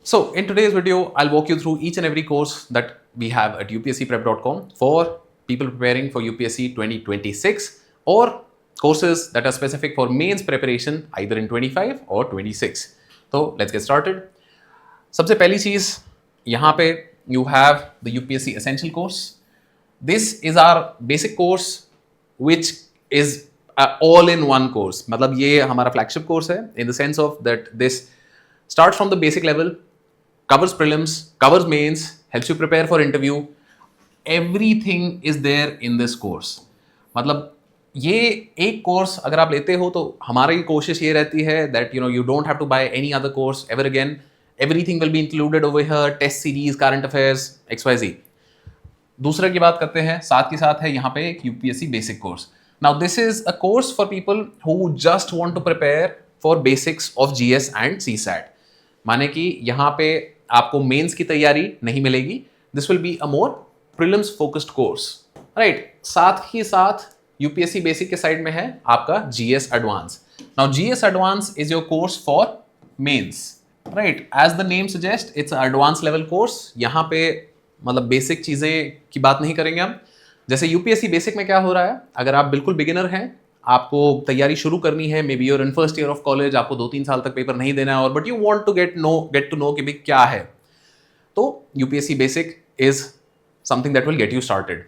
So in today's video, I'll walk you through each and every course that we have at upscprep.com for people preparing for UPSC 2026 or courses that are specific for mains preparation either in 25 or 26. So let's get started. सबसे पहली चीज यहाँ पे you have the UPSC Essential course. This is our basic course which is all in one course. मतलब ये हमारा flagship course है in the sense of that this starts from the basic level, covers prelims, covers mains, helps you prepare for interview. Everything is there in this course. मतलब ये एक course अगर आप लेते हो तो हमारी कोशिश ये रहती है that you don't have to buy any other course ever again. Everything will be included over here, test series, current affairs, XYZ. दूसरे की बात करते हैं, साथ के साथ है यहाँ पे एक UPSC basic course. Now this is a course for people who just want to prepare for basics of GS and CSAT. माने कि यहाँ पे आपको मेंस की तैयारी नहीं मिलेगी. This will be a more prelims focused course, right. साथ ही साथ यूपीएससी बेसिक के साइड में है आपका GS advance. Now GS advance is your course for mains, right. As the name suggest it's advance level course. यहाँ पे मतलब basic चीज़ें की बात नहीं करेंगे हम. जैसे यूपीएससी बेसिक में क्या हो रहा है, अगर आप बिल्कुल बिगिनर हैं, आपको तैयारी शुरू करनी है, maybe your in first year of college, आपको 2-3 साल तक पेपर नहीं देना है और but you want to get to know कि भाई क्या है, तो UPSC basic is something that will get you started.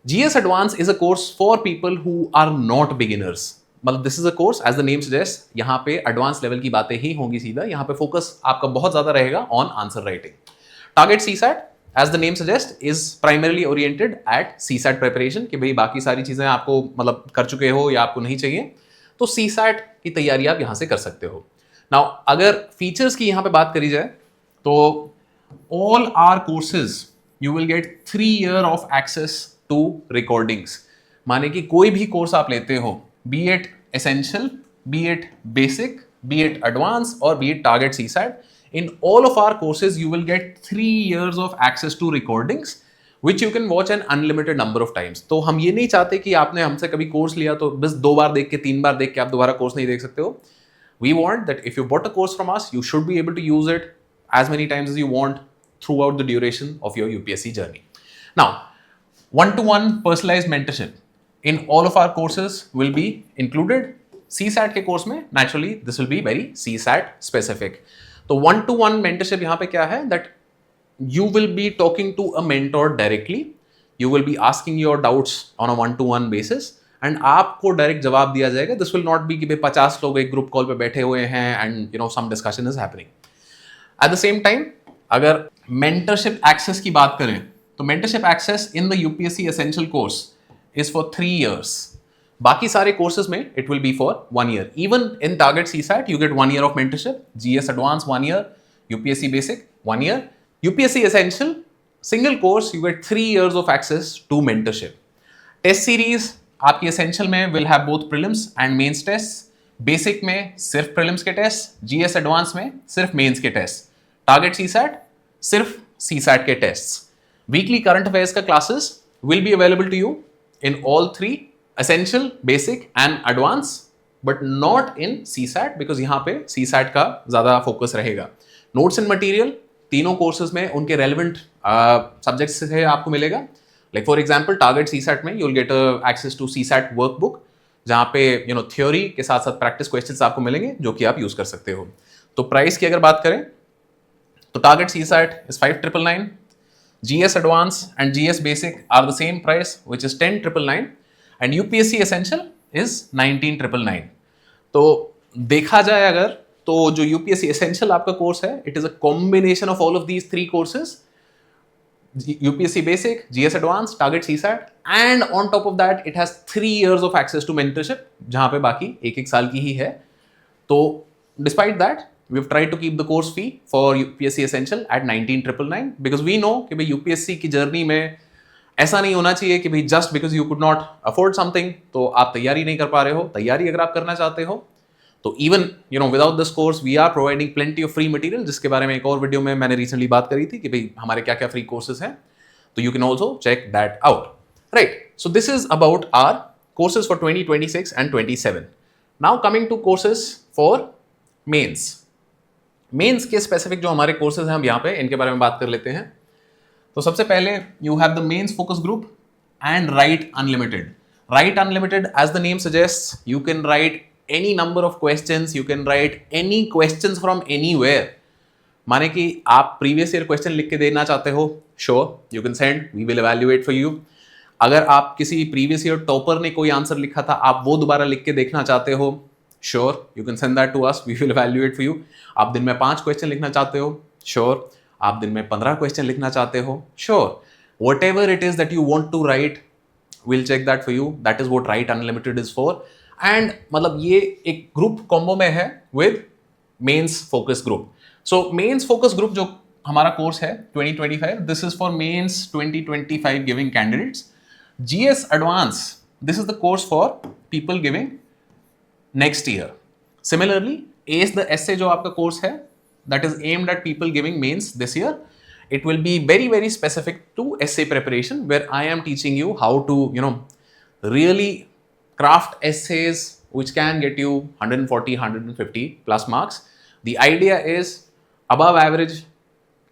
GS advance is a course for people who are not beginners. मतलब this is a course as the name suggest, यहाँ पे advance level की बातें ही होंगी सीधा. यहाँ पे फोकस आपका बहुत ज्यादा रहेगा on answer writing. Target CSAT as the name suggests is primarily oriented at CSAT preparation कि भाई बाकी सारी चीजें आपको मतलब कर चुके हो या आपको नहीं चाहिए, तो CSAT की तैयारी आप यहाँ से कर सकते हो. नाउ अगर फीचर्स की यहाँ पे बात करी जाए तो all our courses you will get 3 year of access to recordings. माने कि कोई भी कोर्स आप लेते हो, be it essential, be it basic, be it advanced or be it target CSAT, in all of our courses you will get 3 years of access to recordings which you can watch an unlimited number of times. तो हम ये नहीं चाहते कि आपने हमसे कभी course लिया तो बस 2 बार देख के 3 बार देख के आप दोबारा कोर्स नहीं देख सकते हो. We want that if you bought a course from us, you should be able to use it as many times as you want throughout the duration of your UPSC journey. Now, one-to-one personalized mentorship in all of our courses will be included. CSAT के course में naturally this will be very CSAT specific. तो one to one mentorship यहाँ पे क्या है, that you will be talking to a mentor directly. You will be asking your doubts on a one to one basis and आपको direct जवाब दिया जाएगा. This will not be कि भाई 50 लोग एक ग्रुप कॉल पे बैठे हुए हैं and some discussion is happening. At the same time अगर मेंटरशिप एक्सेस की बात करें तो mentorship access in the UPSC essential course is for 3 years. बाकी सारे कोर्सेज में it will be for 1 year. Even in target CSAT you get 1 year of mentorship. GS advance 1 year, UPSC basic 1 year, UPSC essential single course you get 3 years of access to mentorship. Test series आपकी essential में will have both prelims and mains test. Basic में सिर्फ prelims के test, GS advance में सिर्फ mains के test, target CSAT सिर्फ CSAT के टेस्ट. वीकली करंट अफेयर्स का classes will be available to you in all 3, essential, basic and advanced, but not in CSAT because यहाँ पे CSAT का ज़्यादा फोकस रहेगा. नोट्स एंड मटेरियल तीनों कोर्सेज में उनके रेलिवेंट सब्जेक्ट्स से आपको मिलेगा. Like for example target CSAT में you will get access to CSAT workbook जहाँ पे थ्योरी के साथ साथ प्रैक्टिस क्वेश्चंस आपको मिलेंगे जो कि आप यूज़ कर सकते हो. तो प्राइस की अगर बात करें तो target CSAT is 5,999. GS Advance and GS Basic are the same price, which is 10,999, and UPSC Essential is 19,999. तो देखा जाए अगर तो जो UPSC Essential आपका कोर्स है, it is a combination of all of these 3 courses: UPSC Basic, GS Advance, Target CSAT, and on top of that, it has 3 years of access to mentorship, जहाँ पे बाकी 1-1 साल की ही है. तो despite that, we've tried to keep the course fee for UPSC Essential at 19,999 because we know कि भाई UPSC की जर्नी में ऐसा नहीं होना चाहिए कि भाई just because you could not afford something तो आप तैयारी नहीं कर पा रहे हो. तैयारी अगर आप करना चाहते हो तो even without this course we are providing plenty of free material, जिसके बारे में एक और वीडियो में मैंने recently बात करी थी कि भाई हमारे क्या क्या फ्री कोर्सेज हैं. तो you can also check that out. Right. So this is about our courses for 2026 and 27. Now coming to courses for mains. Mains के स्पेसिफिक जो हमारे कोर्सेज हैं हम यहाँ पे इनके बारे में बात कर लेते हैं। तो सबसे पहले you have the mains focus group and write unlimited. Write unlimited as the name suggest, you can write any number of questions, you can write any questions from anywhere. माने कि आप प्रीवियस ईयर क्वेश्चन लिख के देना चाहते हो, sure you can send, we will evaluate for you. अगर आप किसी प्रीवियस ईयर टॉपर ने कोई आंसर लिखा था, आप वो दोबारा लिख के देखना चाहते हो, sure you can send that to us, we will evaluate for you. आप दिन में 5 क्वेश्चन लिखना चाहते हो, श्योर। आप दिन में 15 क्वेश्चन लिखना चाहते हो, sure. Whatever it is that you want to write, will check that for you. That is what write unlimited is for. And मतलब ये एक ग्रुप कॉम्बो में है with mains focus group. So mains focus group जो हमारा course है 2025, this is for mains 2025 giving candidates. GS Advance, this is the course for people giving next year. Similarly, ACE the essay जो आपका course है, that is aimed at people giving mains this year. It will be very very specific to essay preparation, where I am teaching you how to really craft essays which can get you 140 150 plus marks. The idea is above average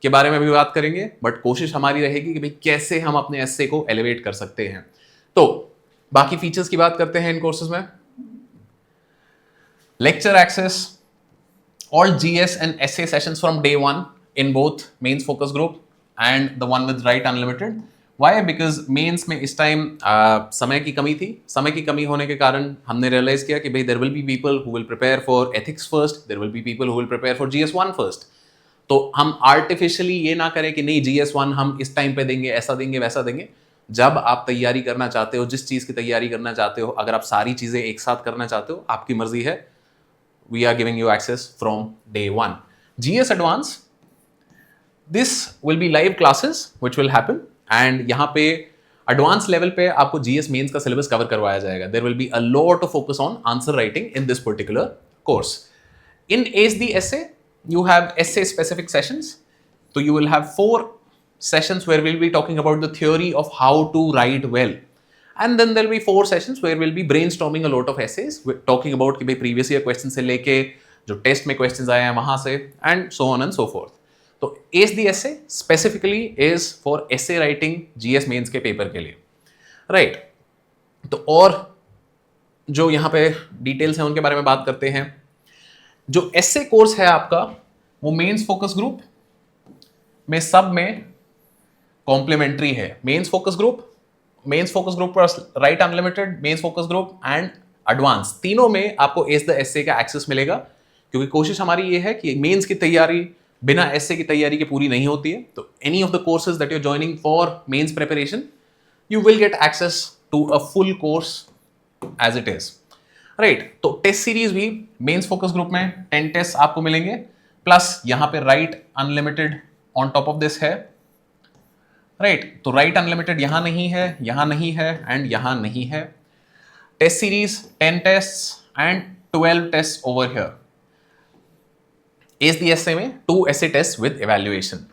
के बारे में भी बात करेंगे, but कोशिश हमारी रहेगी कि भाई कैसे हम अपने एस्से को एलिवेट कर सकते हैं। तो बाकी फीचर्स की बात करते हैं इन कोर्सेज में। Lecture access, all GS and essay sessions from day 1 in both mains focus group and the one with write unlimited. Why? Because mains में इस टाइम समय की कमी थी। समय की कमी होने के कारण हमने रियलाइज किया कि भाई there will be people who will prepare for ethics first, there will be people who will prepare for GS1 first. तो हम आर्टिफिशियली ये ना करें कि नहीं GS1 हम इस टाइम पे देंगे, ऐसा देंगे वैसा देंगे। जब आप तैयारी करना चाहते हो, जिस चीज़ की तैयारी करना चाहते हो, अगर आप सारी चीज़ें एक साथ करना चाहते हो, आपकी मर्जी है। We are giving you access from day 1। GS Advance, this will be live classes which will happen, and यहाँ पे एडवांस लेवल पे आपको GS मेंस का सिलेबस कवर करवाया जाएगा। There will be a lot of focus on answer writing in this particular course. In ace the essay, you have essay specific sessions. So you will have 4 sessions where we'll be talking about the theory of how to write well, and then there'll be 4 sessions where we'll be brainstorming a lot of essays, talking about कि भाई previous year questions से लेके जो test में questions आए हैं वहां से, and so on and so forth. तो Ace the essay specifically is for essay writing GS mains के पेपर के लिए, right? तो और जो यहाँ पे डिटेल्स हैं उनके बारे में बात करते हैं। जो एसए कोर्स है आपका, वो मेंस फोकस ग्रुप में सब में कॉम्प्लीमेंट्री है। मेंस फोकस ग्रुप पर write unlimited, mains focus group and advance, तीनों में आपको एस द एसए का एक्सेस मिलेगा। क्योंकि कोशिश हमारी ये है कि मेंस की तैयारी बिना एसए की तैयारी के पूरी नहीं होती है। तो any of the courses that you are joining for mains preparation, you will get access to a full course as it is, right. तो टेस्ट सीरीज भी मेंस फोकस ग्रुप में 10 टेस्ट आपको मिलेंगे, प्लस यहां पे write unlimited on top of this है, right. तो write unlimited यहां नहीं है, यहां नहीं है एंड यहां नहीं है। Test series 10 test and 12 test over here. Ace the essay में 2 essay test with evaluation.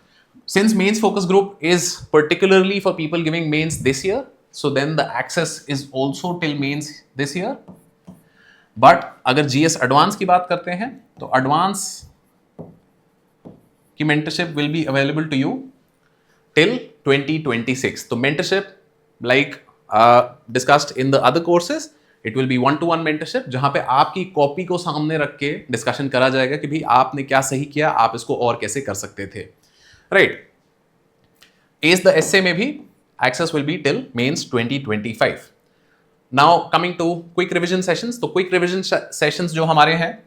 Since mains focus group is particularly for people giving mains this year, so then the access is also till mains this year. But अगर GS Advance की बात करते हैं तो Advance की mentorship will be available to you till 2026. तो mentorship like discussed in the other courses, it will be one-to-one mentorship, जहां पे आपकी कॉपी को सामने रख के डिस्कशन करा जाएगा कि भाई आपने क्या सही किया, आप इसको और कैसे कर सकते थे, राइट। एस द एसए में भी access will be till mains 2025। Now coming to quick revision sessions. तो क्विक रिवीजन सेशंस जो हमारे हैं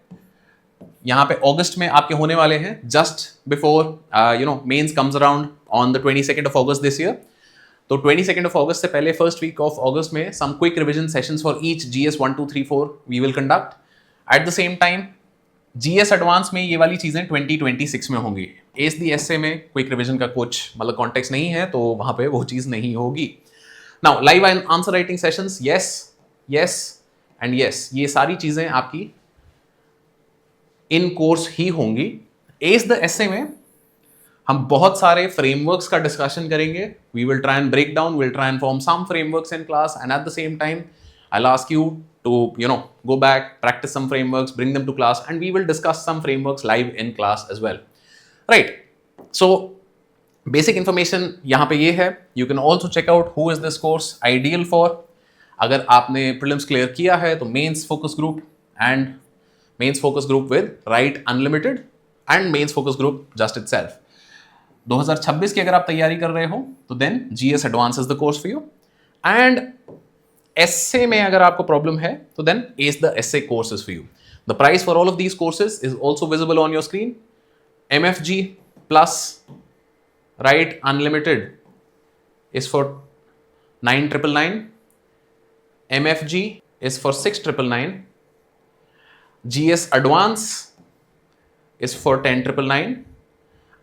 यहाँ पे अगस्त में आपके होने वाले हैं, just before mains comes around on the 22nd of August this year. तो 22nd of August से पहले फर्स्ट वीक ऑफ अगस्त में some quick revision sessions for each GS 1 2 3 4 we will conduct. At the same time GS advance में ये वाली चीजें 2026 में होंगी। एस दी एसए में क्विक रिवीजन का कुछ मतलब कॉन्टेक्स्ट नहीं है, तो वहां पे वो चीज नहीं होगी। Now live answer writing sessions, yes and yes, ये सारी चीजें आपकी इन कोर्स ही होंगी। एस द एसए में हम बहुत सारे फ्रेमवर्क्स का डिस्कशन करेंगे। We will try and break down, will try and form some frameworks in class, and at the same time I'll ask you to, go back, practice some frameworks, bring them to class, and we will discuss some frameworks live in class as well. Right. So basic information यहाँ पे ये है. You can also check out who is this course ideal for. अगर आपने prelims clear किया है तो mains focus group and mains focus group with Write Unlimited and mains focus group just itself. 2026 की अगर आप तैयारी कर रहे हो तो then GS Advance is the course for you. And essay में अगर आपको problem है तो then ACE the essay course is for you. The price for all of these courses is also visible on your screen. MFG plus Write Unlimited is for 9,999. MFG is for 6,999. GS Advance is for 10,999.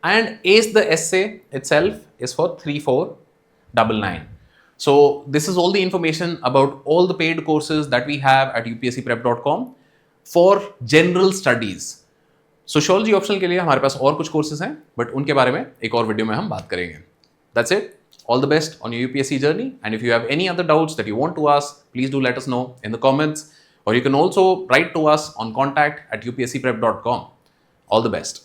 And ACE the essay itself is for 3,499. So this is all the information about all the paid courses that we have at upscprep.com for general studies. Sociology optional के लिए हमारे पास और कुछ courses हैं, but उनके बारे में एक और वीडियो में हम बात करेंगे. That's it. All the best on your UPSC journey, and if you have any other doubts that you want to ask, please do let us know in the comments, और you can also write to us on contact@upscprep.com. All the best.